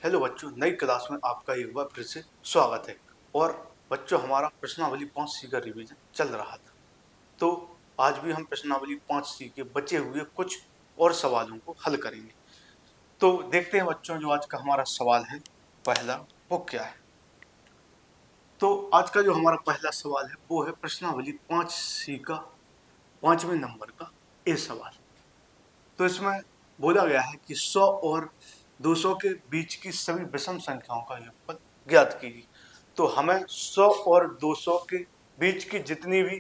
Hello बच्चों, नई class में आपका एक बार फिर से स्वागत है। और बच्चों, हमारा प्रश्नावली 5C का रिवीजन चल रहा था। तो आज भी हम प्रश्नावली 5C के बचे हुए कुछ और सवालों को हल करेंगे। तो देखते हैं बच्चों, जो आज का हमारा सवाल है पहला, वो क्या है। तो आज का जो हमारा पहला सवाल है वो है प्रश्नावली 5C का 5वें नंबर का ए सवाल। तो इसमें बोला गया है कि 100 और 200 के बीच की सभी विषम संख्याओं का योगफल ज्ञात कीजिए। तो हमें 100 और 200 के बीच की जितनी भी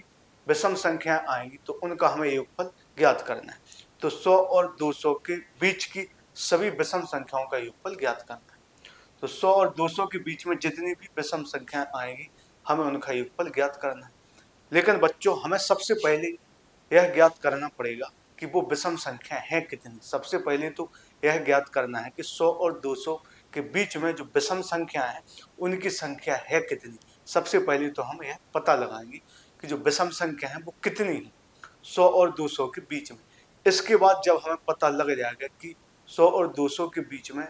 विषम संख्याएं आएंगी तो उनका हमें योगफल ज्ञात करना है। तो 100 और 200 के बीच की सभी विषम संख्याओं का योगफल ज्ञात करना है। तो 100 और 200 के बीच में जितनी भी विषम संख्याएं आएंगी हमें उनका योगफल ज्ञात करना है। लेकिन बच्चों, हमें सबसे पहले यह ज्ञात करना पड़ेगा कि वो विषम संख्या है कितनी। सबसे पहले तो यह ज्ञात करना है कि 100 और 200 के बीच में जो विषम संख्या है उनकी संख्या है कितनी। सबसे पहले तो हम यह पता लगाएंगे कि जो विषम संख्या है वो कितनी है 100 और 200 के बीच में। इसके बाद जब हमें पता लग जाएगा कि 100 और 200 के बीच में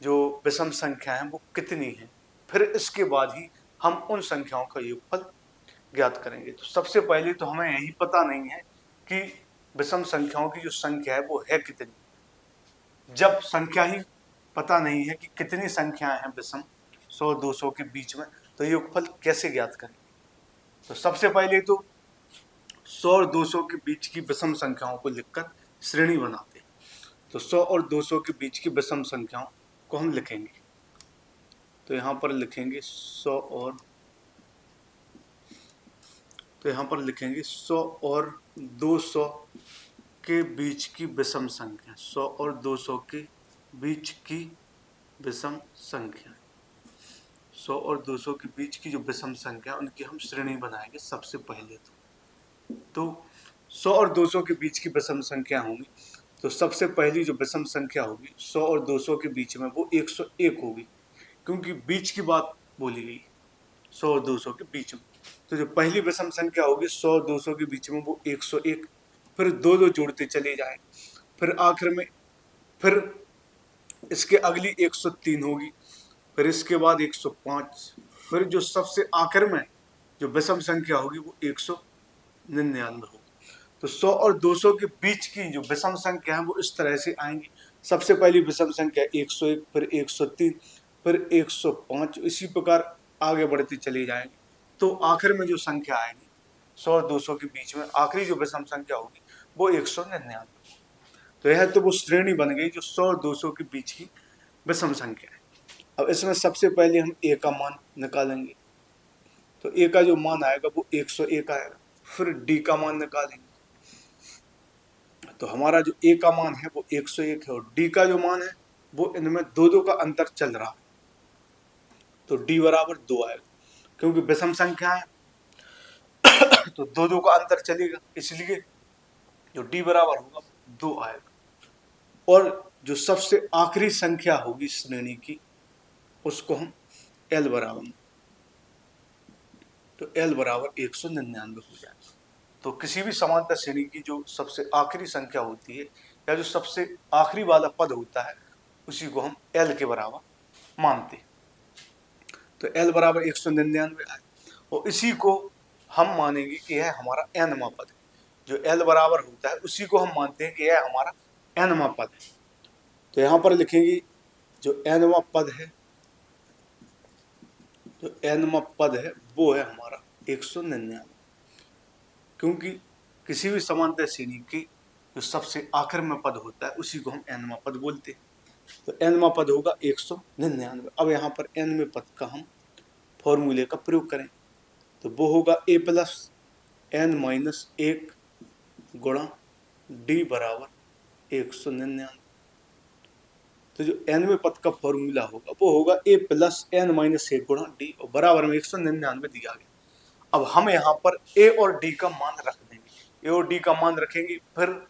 जो विषम संख्या है वो कितनी है, फिर इसके बाद ही हम उन संख्याओं का योगफल ज्ञात करेंगे। तो सबसे पहले तो हमें यही पता नहीं है कि विषम संख्याओं की जो संख्या है वो है कितनी। जब संख्या ही पता नहीं है कि कितनी संख्याएं हैं विषम 100-200 के बीच में, तो योगफल कैसे ज्ञात करेंगे। तो सबसे पहले तो 100 और 200 के बीच की विषम संख्याओं को लिखकर श्रेणी बनाते हैं। तो 100 और 200 के बीच की विषम संख्याओं को हम लिखेंगे। तो यहाँ पर लिखेंगे 100 और तो यहाँ पर लिखेंगे 100 और 200 के बीच की विषम संख्या। 100 और 200 के बीच की विषम संख्या। 100 और 200 के बीच की जो विषम संख्या उनकी हम श्रेणी बनाएंगे सबसे पहले। तो 100 और 200 के बीच की विषम संख्या होंगी। तो सबसे पहली जो विषम संख्या होगी 100 और 200 के बीच में वो 101 होगी, क्योंकि बीच की बात बोली गई 100 और 200 के बीच में। तो जो पहली विषम संख्या होगी 100 और 200 के बीच में वो 101। फिर दो दो जोड़ते चले जाएं, फिर आखिर में फिर इसके अगली 103 होगी, फिर इसके बाद 105, फिर जो सबसे आखिर में जो विषम संख्या होगी वो 199 होगी। तो 100 और 200 के बीच की जो विषम संख्या है वो इस तरह से आएंगी। सबसे पहली विषम संख्या 101, फिर 103, फिर 105, इसी प्रकार आगे बढ़ती चली जाएंगी। तो आखिर में जो संख्या आएगी 100 और 200 के बीच में आखिरी जो विषम संख्या होगी वो 199। तो यह तो वो श्रेणी बन गई जो 100 और 200 के बीच की विषम संख्या है। अब इसमें सबसे पहले हम ए का मान निकालेंगे। तो ए का जो मान आएगा वो 101 आएगा। फिर डी का मान निकालेंगे। तो हमारा जो ए का मान है वो 101 है, और डी का जो मान है वो इनमें दो दो का अंतर चल रहा है। तो डी बराबर 2 आएगा, क्योंकि विषम संख्या है तो दो दो का अंतर चलेगा, इसलिए जो डी बराबर होगा 2 आएगा। और जो सबसे आखिरी संख्या होगी श्रेणी की उसको हम एल बराबर, तो एल बराबर 199 हो जाएगा। तो किसी भी समांतर श्रेणी की जो सबसे आखिरी संख्या होती है या जो सबसे आखिरी वाला पद होता है उसी को हम एल के बराबर मानते हैं। तो एल बराबर 199 आए, और इसी को हम मानेंगे कि यह हमारा एनवां पद है। जो एल बराबर होता है उसी को हम मानते हैं कि यह हमारा एनवां पद है। तो यहां पर लिखेंगे जो एनवां पद है, जो एनवां पद है वो है हमारा 199, क्योंकि किसी भी समांतर श्रेणी की जो सबसे आखिर में पद होता है उसी को हम एनवां पद बोलते हैं। तो एनवां पद होगा 199। अब यहाँ पर एनवें पद का हम फॉर्मूले का प्रयोग करें, तो वो होगा ए प्लस एन माइनस 1 गुणा डी बराबर 199। तो जो एनवें पद का फॉर्मूला होगा वो होगा ए प्लस एन माइनस 1 गुणा डी, और बराबर में 199 दिया गया। अब हम यहाँ पर ए और डी का मान रख देंगे। ए और डी का मान रखेंगे, फिर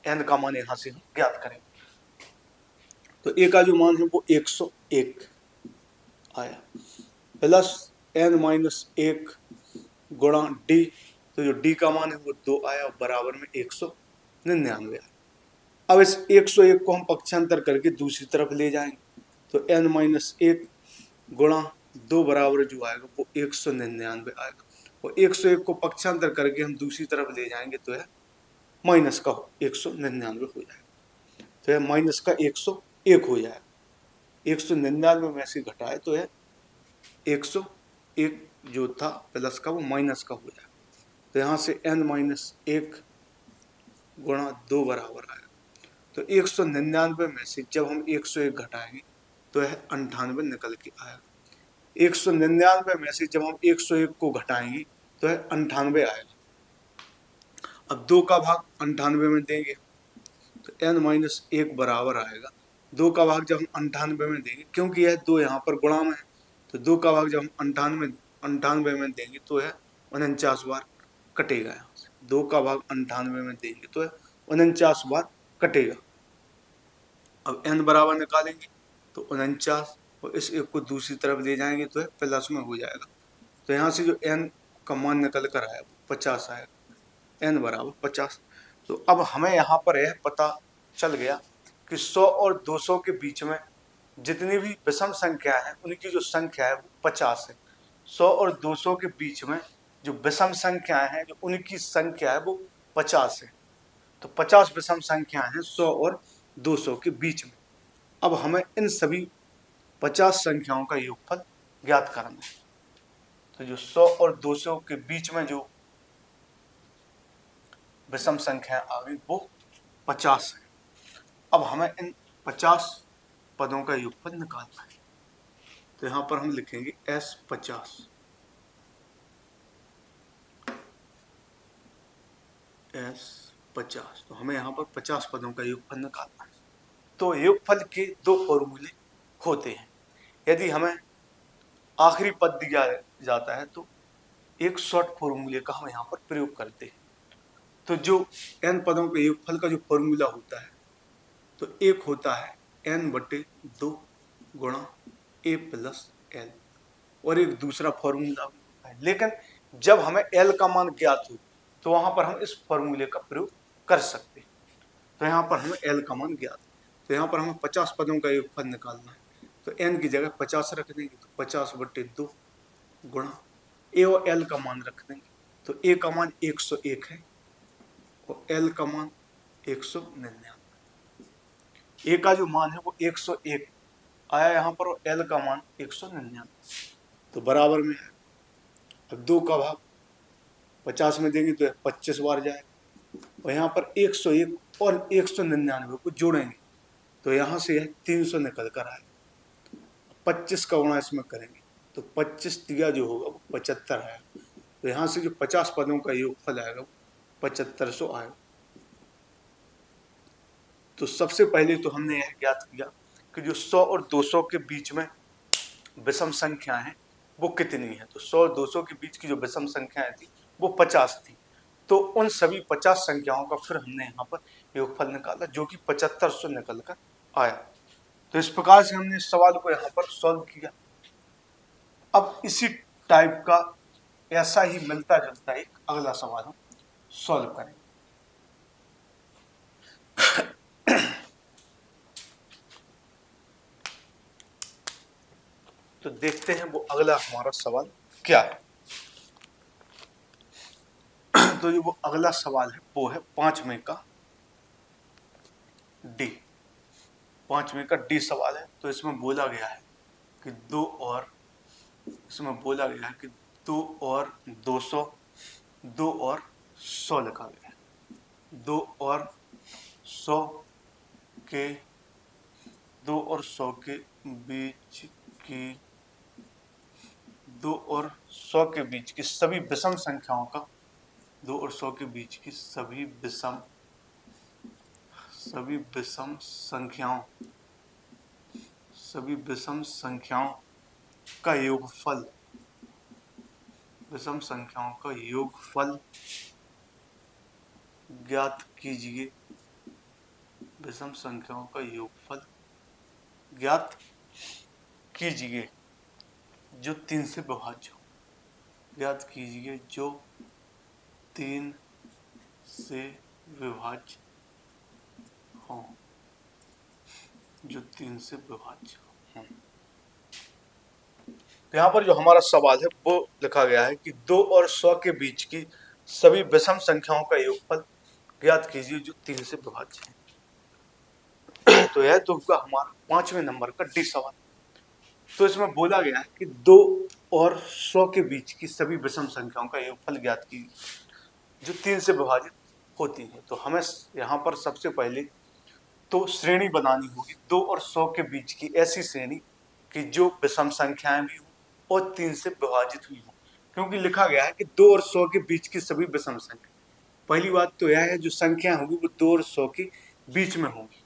एन का मान यहाँ से हम ज्ञात करेंगे। तो ए का जो मान है वो 101 आया, प्लस एन माइनस 1 गुणा डी, तो जो डी का मान है वो 2 आया, और बराबर में 199 आया। अब इस 101 को हम पक्षांतर करके दूसरी तरफ ले जाएंगे। तो n माइनस 1 गुणा 2 बराबर जो आएगा वो 199 आएगा, और 101 को पक्षांतर करके हम दूसरी तरफ ले जाएंगे तो यह माइनस का 199 हो जाएगा, तो यह माइनस का 101 हो जाएगा। 199 में से घटाए तो यह 101 जो था प्लस का वो माइनस का हो जाएगा, तो यहाँ से n माइनस 1 गुणा 2 बराबर आएगा। तो 199 में से जब हम 101 घटाएंगे तो यह 98 निकल के आएगा। 199 में से जब हम 101 को घटाएंगे तो यह 98 आएगा। अब 2 का भाग 98 में देंगे तो n माइनस 1 बराबर आएगा। 2 का भाग जब हम 98 में देंगे, क्योंकि यह 2 यहाँ पर गुणा में है, तो 2 का भाग जब हम 98 में देंगे तो यह 49 बार कटेगा। यहाँ से 2 का भाग 98 में देंगे तो यह 49 बार कटेगा। अब n बराबर निकालेंगे तो 49, और इस एक को दूसरी तरफ ले जाएंगे तो यह प्लस में हो जाएगा। तो यहाँ से जो n का मान निकल कर आया वो 50 आएगा, n बराबर 50। तो अब हमें यहाँ पर यह पता चल गया कि 100 और 200 के बीच में जितनी भी विषम संख्या है उनकी जो संख्या है वो 50 है। 100 और 200 के बीच में जो विषम संख्याएं हैं जो उनकी संख्या है वो 50 है। तो 50 विषम संख्याएं हैं 100 और 200 के बीच में। अब हमें इन सभी 50 संख्याओं का योगफल ज्ञात करना है। तो जो 100 और 200 के बीच में जो विषम संख्या आ गई वो 50 है। अब हमें इन 50 पदों का योगफल निकालना है। तो यहां पर हम लिखेंगे S50, S50। तो हमें यहाँ पर 50 पदों का योगफल निकालना है। तो योगफल के दो फॉर्मूले होते हैं। यदि हमें आखिरी पद दिया जाता है तो एक शॉर्ट फॉर्मूले का हम यहाँ पर प्रयोग करते हैं। तो जो n पदों के योगफल का जो फॉर्मूला होता है तो एक होता है n/2 गुणा a प्लस l, और एक दूसरा फॉर्मूला भी होता है। लेकिन जब हमें l का मान ज्ञात हो तो वहां पर हम इस फॉर्मूले का प्रयोग कर सकते हैं। तो यहाँ पर हमें l का मान ज्ञात, तो यहाँ पर हमें 50 पदों का योगफल निकालना है। तो n की जगह 50 रख देंगे, तो 50/2 गुणा a और l का मान रख देंगे। तो a का मान 101 है और l का मान 199। a का जो मान है वो 101 आया यहाँ पर और l का मान 199, तो बराबर में है। अब 2 का भाग 50 में देंगे तो 25 बार जाएगा, और यहाँ पर 101 और 199 को जोड़ेंगे तो यहाँ से यह 300 निकल कर आएगा। 25 का गुणा इसमें करेंगे तो 25 दिया जो होगा वो 75 आएगा। तो यहाँ से जो 50 पदों का योगफल आएगा वो 7500 आएगा। तो सबसे पहले तो हमने यह ज्ञात किया कि जो 100 और 200 के बीच में विषम संख्या है वो कितनी है। तो 100 और 200 के बीच की जो विषम संख्याएं थी वो 50 थी। तो उन सभी 50 संख्याओं का फिर हमने यहाँ पर योगफल निकाला जो कि 7500 निकल कर आया। तो इस प्रकार से हमने इस सवाल को यहाँ पर सॉल्व किया। अब इसी टाइप का ऐसा ही मिलता जुलता एक अगला सवाल हम सॉल्व करेंगे। तो देखते हैं वो अगला हमारा सवाल क्या है। तो ये वो अगला सवाल है वो है 5वें का डी। 5वें का डी सवाल है। तो इसमें बोला गया है कि 2 और 200, 2 और 100 लिखा गया है। 2 और 100 के 2 और 100 के बीच की 2 और 100 के बीच की सभी विषम संख्याओं का 2 और 100 के बीच की सभी विषम संख्याओं का योगफल ज्ञात कीजिए। विषम संख्याओं का योगफल ज्ञात कीजिए जो 3 से विभाज्य हो। ज्ञात कीजिए जो 3 से विभाज्य हो। जो 3 से विभाज्य हो। तो यहाँ पर जो हमारा सवाल है वो लिखा गया है कि 2 और 100 के बीच की सभी विषम संख्याओं का योगफल ज्ञात कीजिए जो 3 से विभाज्य है। तो यह तो हुआ हमारा 5वें नंबर का डी सवाल। तो इसमें बोला गया है कि 2 और 100 के बीच की सभी विषम संख्याओं का योगफल ज्ञात कीजिए जो 3 से विभाजित होती है। तो हमें यहाँ पर सबसे पहले तो श्रेणी बनानी होगी 2 और 100 के बीच की ऐसी श्रेणी कि जो विषम संख्याएं भी हो और 3 से विभाजित हुई हो, क्योंकि लिखा गया है कि 2 और 100 के बीच की सभी विषम संख्या। पहली बात तो यह है जो संख्या होगी वो 2 और 100 के बीच में होगी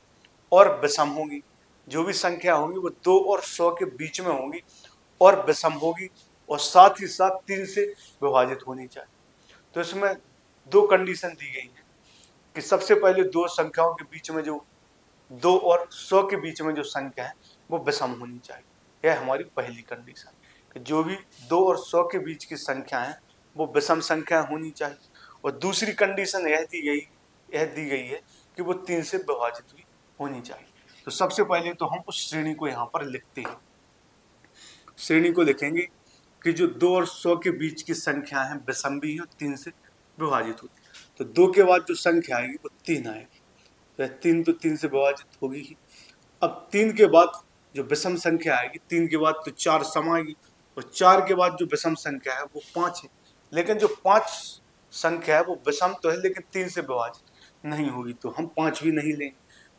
और विषम होगी। जो भी संख्या होगी वो 2 और 100 के बीच में होगी और विषम होगी और साथ ही साथ 3 से विभाजित होनी चाहिए। तो इसमें दो कंडीशन दी गई है कि सबसे पहले दो संख्याओं के बीच में जो 2 और 100 के बीच में जो संख्या है वो विषम होनी चाहिए। यह हमारी पहली कंडीशन कि जो भी 2 और 100 के बीच की संख्या है वो विषम संख्या होनी चाहिए। और दूसरी कंडीशन यह दी गई है कि वो 3 से विभाजित हुई होनी चाहिए। तो सबसे पहले तो हम उस श्रेणी को यहाँ पर लिखते हैं। श्रेणी को लिखेंगे कि जो 2 और 100 के बीच की संख्या है विषम भी है और 3 से विभाजित होती है। तो 2 के बाद जो संख्या आएगी वो 3 आएगी। तो 3 तो 3 से विभाजित होगी ही। अब 3 के बाद जो विषम संख्या आएगी, 3 के बाद तो 4 सम आएगी और 4 के बाद जो विषम संख्या है वो 5 है। लेकिन जो 5 संख्या है वो विषम तो है लेकिन 3 से विभाजित नहीं होगी, तो हम 5 भी नहीं लेंगे।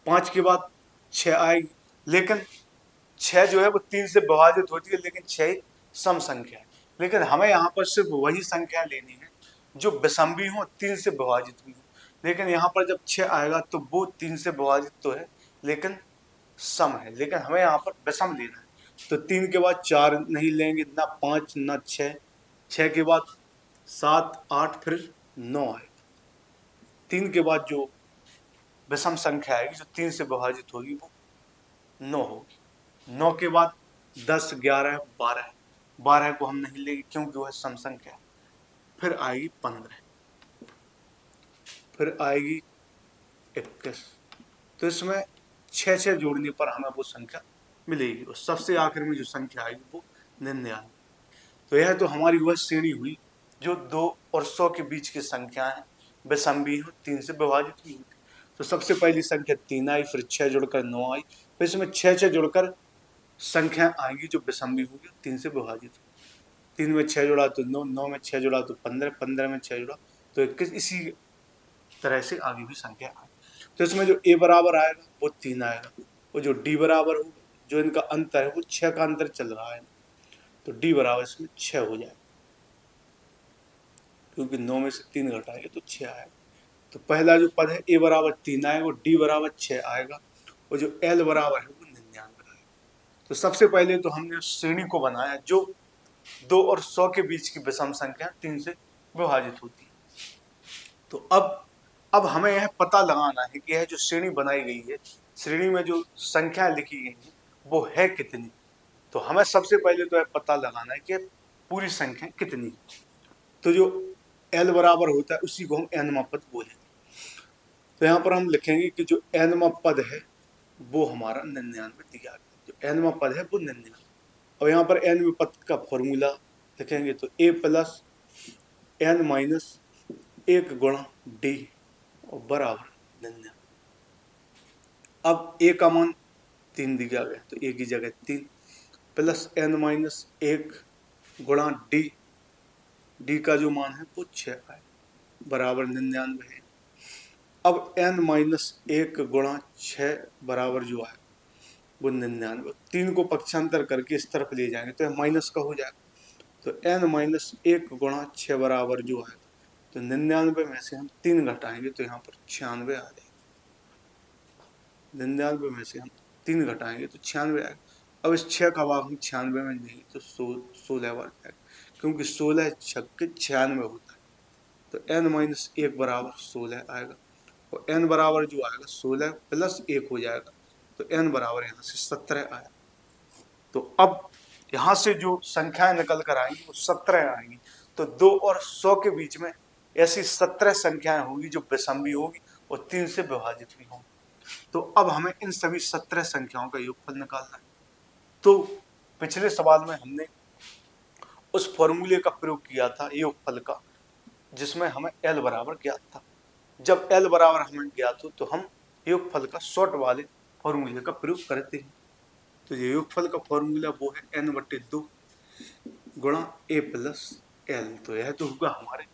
5 के बाद 6 आएगी, लेकिन 6 जो है वो 3 से विभाजित होती है लेकिन 6 सम संख्या है। लेकिन हमें यहाँ पर सिर्फ वही संख्या लेनी है जो विषम भी हो 3 से विभाजित हुई हो। लेकिन यहाँ पर जब 6 आएगा तो वो 3 से विभाजित तो है लेकिन सम है, लेकिन हमें यहाँ पर विषम लेना है। तो 3 के बाद 4 नहीं लेंगे, ना 5 ना 6। 6 के बाद 7 8 फिर 9 आएगा। 3 के बाद जो विषम संख्या आएगी जो 3 से विभाजित होगी वो 9 होगी। 9 के बाद 10 11 12। 12 को हम नहीं लेंगे क्योंकि वह सम संख्या है। फिर आएगी 15, फिर आएगी 21। तो इसमें 6 जोड़ने पर हमें वो संख्या मिलेगी और सबसे आखिर में जो संख्या आएगी वो 99। तो यह तो हमारी वह श्रेणी हुई जो 2 और 100 के बीच की संख्या है विषम भी हो 3 से विभाजित हुई। तो सबसे पहली संख्या 3 आई, फिर 6 जुड़कर 9 आई, फिर इसमें 6 जुड़कर संख्या आएगी जो विषम भी होगी 3 से विभाजित होगी। 3 में 6 जुड़ा तो 9, 9 में 6 जुड़ा तो 15, 15 में 6 जुड़ा तो 21। इसी तरह से आगे भी संख्या आएगी। तो इसमें जो a बराबर आएगा वो 3 आएगा और जो d बराबर होगा, जो इनका अंतर है वो 6 का अंतर चल रहा है, तो d बराबर इसमें 6 हो जाएगा क्योंकि 9 में से 3 घटाएंगे तो 6 आएगा। तो पहला जो पद है a बराबर 3 आएगा और d बराबर 6 आएगा और जो l बराबर है वो 99 आएगा। तो सबसे पहले तो हमने उस श्रेणी को बनाया जो 2 और 100 के बीच की विषम संख्या 3 से विभाजित होती है। तो अब हमें यह पता लगाना है कि यह जो श्रेणी बनाई गई है, श्रेणी में जो संख्या लिखी गई है वो है कितनी। तो हमें सबसे पहले तो यह पता लगाना है कि पूरी संख्या कितनी है। तो जो l बराबर होता है उसी को हम nवां पद बोलेंगे। तो यहाँ पर हम लिखेंगे कि जो nवां पद है वो हमारा 99 दिया गया। जो nवां पद है वो 99। और यहाँ पर nवें पद का फॉर्मूला लिखेंगे तो a प्लस n माइनस 1 गुणा d और बराबर 99। अब a का मान 3 दिया गया तो a की जगह 3 प्लस n माइनस 1 गुणा d का जो मान है वो 6 आए बराबर 99 है। अब n माइनस 1 गुणा 6 बराबर जो है वो 99। 3 को पक्षांतर करके इस तरफ ले जाएंगे तो माइनस का हो जाएगा। तो n माइनस 1 गुणा 6 बराबर जो है तो 99 में से हम 3 घटाएंगे तो यहाँ पर 96 आ जाएगा। 99 में से हम 3 घटाएंगे तो 96 आएगा। अब इस 6 का भाग हम 96 में देंगे तो 16 बार जाएगा क्योंकि 16 छक्के 96 होता है। तो n माइनस 1 बराबर 16 आएगा और n बराबर जो आएगा 16 प्लस 1 हो जाएगा तो n बराबर यहाँ से 17 आया। तो अब यहाँ से जो संख्याएं निकल कर आएंगी वो 17 आएंगी। तो 2 और 100 के बीच में ऐसी 17 संख्याएं होंगी जो विषम भी होगी और 3 से विभाजित भी होंगी। तो अब हमें इन सभी 17 संख्याओं का योगफल निकालना है। तो पिछले सवाल में हमने उस फॉर्मूले का प्रयोग किया था योगफल का, जिसमें हमें L बराबर ज्ञात था। जब L बराबर हमें ज्ञात हो तो हम योगफल का शॉर्ट वाले फॉर्मूले का प्रयोग करते हैं। तो ये योगफल का फॉर्मूला वो है n/2 गुणा a प्लस l। तो यह तो होगा हमारे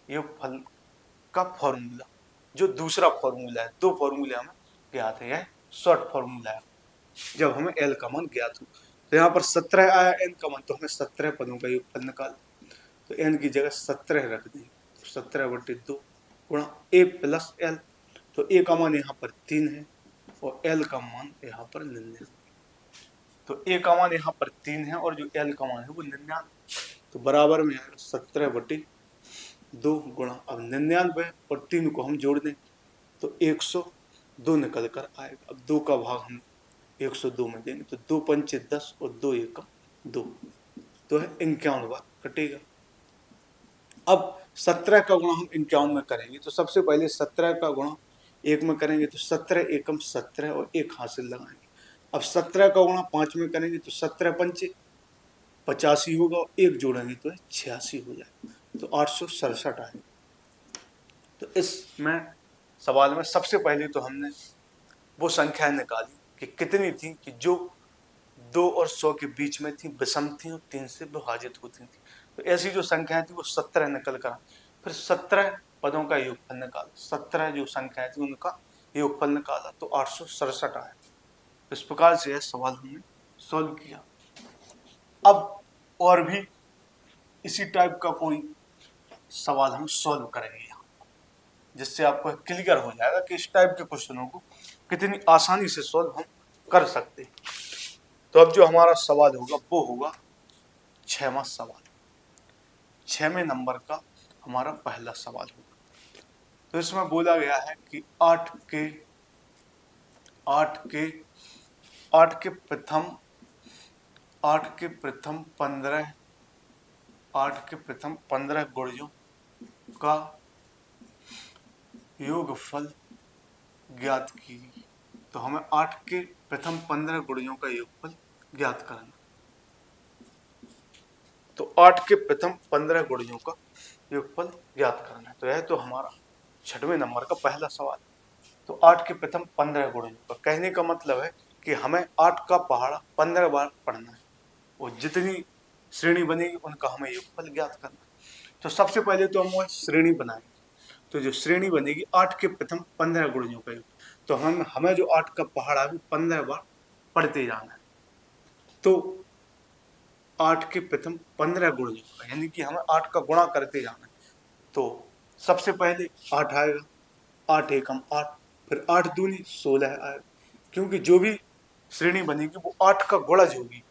योगफल का फॉर्मूला। जो दूसरा फॉर्मूला है, दो फॉर्मूले हमें ज्ञात है, यह शॉर्ट फॉर्मूला है जब हमें l का मान ज्ञात हो। तो यहाँ पर 17 आया n का मान, तो हमें 17 पदों का योगफल निकाल, तो n की जगह 17 रख देंगे। तो 17/2 गुणा a प्लस l। तो a का मान यहाँ पर 3 है और l का मान यहाँ पर 99। तो a का मान यहाँ पर 3 है और जो l का मान है वो 99। तो बराबर में आएगा 17/2 गुणा, अब 99 और 3 को हम जोड़ दें तो 102 निकल कर आएगा। अब 2 का भाग हम 102 में देंगे तो 2 पंचे 10 और 2 एकम 2, तो है 51 बार कटेगा। अब 17 का गुणा हम 51 में करेंगे तो सबसे पहले 17 का गुणा 1 में करेंगे तो 17 एकम 17 और 1 हासिल लगाएंगे। अब 17 का गुणा 5 में करेंगे तो 17 पंचे 85 होगा और 1 जोड़ेंगे तो 86 हो जाएगा, तो 867 आएगा। तो इसमें सवाल में सबसे पहले तो हमने वो संख्याएं निकाली कि कितनी थी कि जो 2 और 100 के बीच में थी, विषम थी और 3 से विभाजित होती थी। तो ऐसी जो संख्याएं थी वो 17 निकल कर, फिर 17 पदों का योगफल निकाला, 17 जो संख्याएं थी उनका योगफल निकाला तो 867 आया। इस प्रकार से यह सवाल हमने सॉल्व किया। अब और भी इसी टाइप का कोई सवाल हम सॉल्व करेंगे यहाँ, जिससे आपको क्लियर हो जाएगा कि इस टाइप के क्वेश्चनों को कितनी आसानी से सॉल्व हम कर सकते हैं। तो अब जो हमारा सवाल होगा वो होगा 6वां सवाल। 6वें नंबर का हमारा पहला सवाल होगा। तो इसमें बोला गया है कि 8 के प्रथम 15 गुणजों का योगफल ज्ञात कीजिए। तो हमें 8 के प्रथम 15 गुणजों का योगफल ज्ञात करना। तो 8 के प्रथम 15 गुणजों का योगफल ज्ञात करना है। तो यह तो हमारा 6वें नंबर का पहला सवाल। तो 8 के प्रथम 15 गुणजों का कहने का मतलब है कि हमें 8 का पहाड़ा 15 बार पढ़ना है और जितनी श्रेणी बनेगी उनका हमें योगफल ज्ञात करना है। तो सबसे पहले तो हम वो श्रेणी बनाएंगे। तो जो श्रेणी बनेगी 8 के प्रथम 15 गुणजों का योग, तो हमें जो 8 का पहाड़ा है वो 15 बार पढ़ते जाना है। तो 8 के प्रथम 15 गुणजों का यानी कि हमें 8 का गुणा करते जाना है। तो सबसे पहले 8 आएगा, 8 एकम 8, फिर 8 दूनी 16 आएगा, क्योंकि जो भी श्रेणी बनेगी वो 8 का गुणज होगी।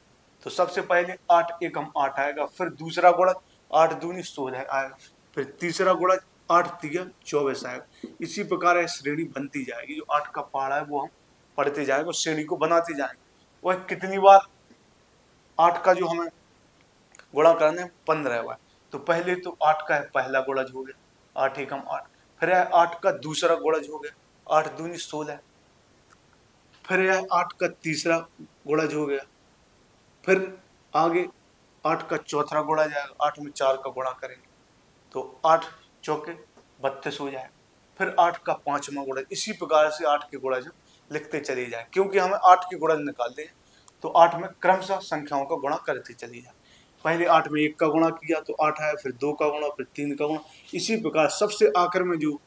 तो सबसे पहले 8 एकम 8 आएगा, फिर दूसरा गुणज 8 दूनी 16 आएगा, फिर तीसरा गुणज 8 तिया 24 आएगा। इसी प्रकार यह श्रेणी बनती जाएगी। जो 8 का पहाड़ा है वो हम पढ़ते जाएंगे, उस श्रेणी को बनाते जाएंगे। वह कितनी बार 8 का जो हमें गुणा करना है 15 बार। तो पहले तो 8 का है पहला गुणज हो गया, 8 एकम 8, फिर 8 का दूसरा गुणज हो गया, 8 दूनी 16, फिर यह 8 का तीसरा गुणज हो गया, फिर आगे 8 का चौथा गुणा जाएगा, 8 में 4 का गुणा करेंगे तो 8 चौके 32 हो जाएगा, फिर 8 का 5वां गुणज। इसी प्रकार से 8 के गुणज लिखते चले जाए, क्योंकि हमें 8 के गुणज निकालते हैं तो 8 में क्रमशः संख्याओं का गुणा करते चले जाए। पहले 8 में 1 का गुणा किया तो 8 आया, फिर 2 का गुणा, फिर 3 का गुणा। इसी प्रकार सबसे आखिर में जो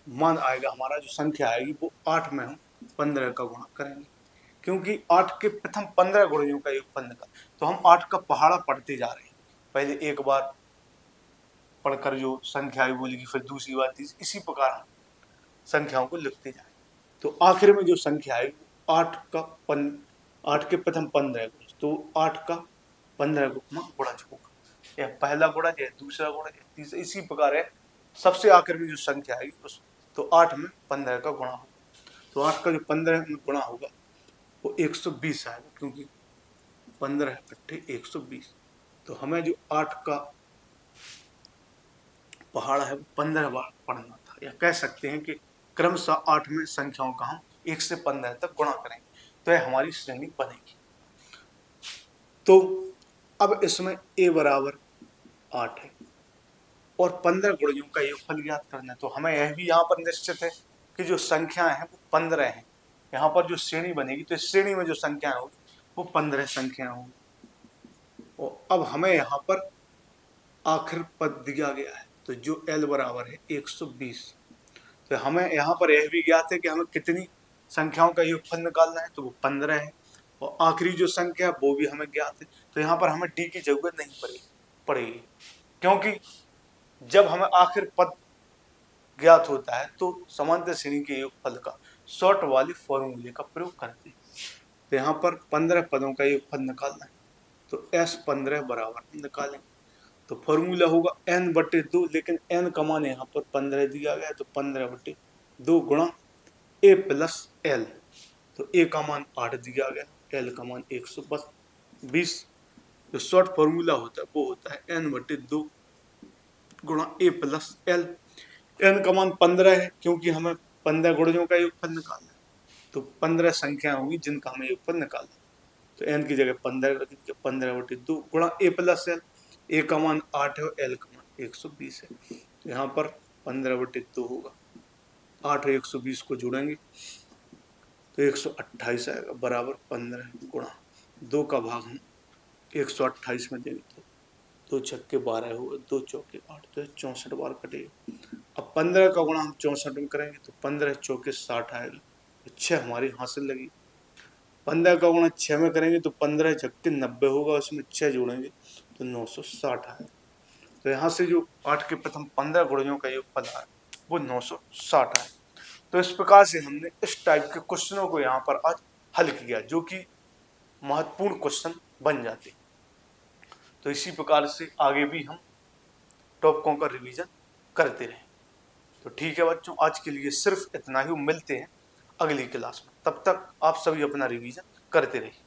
मान आएगा हमारा, जो संख्या आएगी वो 8 में हम 15 का गुणा करेंगे, क्योंकि 8 के प्रथम 15 गुणजों का योगफल निकाल। तो हम 8 का पहाड़ा पढ़ते जा रहे हैं, पहले एक बार पढ़कर जो संख्या बोलेगी, फिर दूसरी बार तीसरी, इसी प्रकार हम संख्याओं को लिखते जाए। तो आखिर में जो संख्या है 8 के प्रथम 15 गुणज, तो 8 का 15 गुणज होगा। यह पहला गुणज है, दूसरा गुणज है, तीसरा, इसी प्रकार है। सबसे आखिर में जो संख्या आएगी उस, तो 8 में 15 का गुणा होगा। तो 8 का जो 15 में गुणा होगा वो 120 आएगा, क्योंकि 15 इकट्ठे 120। तो हमें जो 8 का पहाड़ा है वो 15 बार पढ़ना था, या कह सकते हैं कि क्रमशः 8 में संख्याओं का हम 1 से 15 तक गुणा करेंगे तो यह हमारी श्रेणी बनेगी। तो अब इसमें a बराबर 8 है और 15 गुणियों का योगफल ज्ञात करना है। तो हमें यह भी यहाँ पर निश्चित है कि जो संख्या है वो 15 है। यहाँ पर जो श्रेणी बनेगी तो इस श्रेणी में जो संख्या होगी वो 15 संख्या होगी। और अब हमें यहाँ पर आखिर पद दिया गया है तो जो L बराबर है 120। तो हमें यहाँ पर यह भी ज्ञात है कि हमें कितनी संख्याओं का योगफल निकालना है तो वो 15 है और आखिरी जो संख्या वो भी हमें ज्ञात है। तो यहाँ पर हमें डी की जरूरत नहीं पड़ेगी क्योंकि जब हमें आखिर पद ज्ञात होता है तो समांतर श्रेणी के योगफल का शॉर्ट वाली फॉर्मूले का प्रयोग करते हैं। तो यहाँ पर 15 पदों का योगफल निकालना है तो S15 बराबर निकालेंगे तो फॉर्मूला होगा n/2, लेकिन n का मान यहाँ पर 15 दिया गया है तो 15/2 गुणा a प्लस l। तो a का मान 8 दिया गया, l का मान 120। जो शॉर्ट फॉर्मूला होता है वो होता है n/2 गुणा a प्लस l। n का मान 15 है क्योंकि हमें 15 गुणजों का योगफल निकालना है तो 15 संख्या होगी जिनका हमें योगफल निकालना है। तो n की जगह 15 रख दीजिए, 15/2 गुणा a प्लस l। a का मान 8 है और l का मान 120 है। तो यहाँ पर 15/2 होगा, 8 और 120 को जोड़ेंगे तो 128 आएगा बराबर 15 गुणा 2 का भाग हम 128 में देंगे तो 2 छक्के 12 होगा, 2 चौके 8 तो 64 बार कटेगा। अब 15 का गुणा हम 64 में करेंगे तो 15 चौके 60 आएगा, तो 6 हमारी हासिल लगी। 15 का गुणा 6 में करेंगे तो 15 छक्के 90 होगा, उसमें 6 जोड़ेंगे तो 960 आएगा। तो यहाँ से जो 8 के प्रथम 15 गुणजों का योगफल आया वो 960 आया। तो इस प्रकार से हमने इस टाइप के क्वेश्चनों को यहाँ पर आज हल किया जो कि महत्वपूर्ण क्वेश्चन बन जाते। तो इसी प्रकार से आगे भी हम टॉपिकों का रिवीजन करते रहें। तो ठीक है बच्चों, आज के लिए सिर्फ इतना ही। मिलते हैं अगली क्लास में, तब तक आप सभी अपना रिवीजन करते रहिए।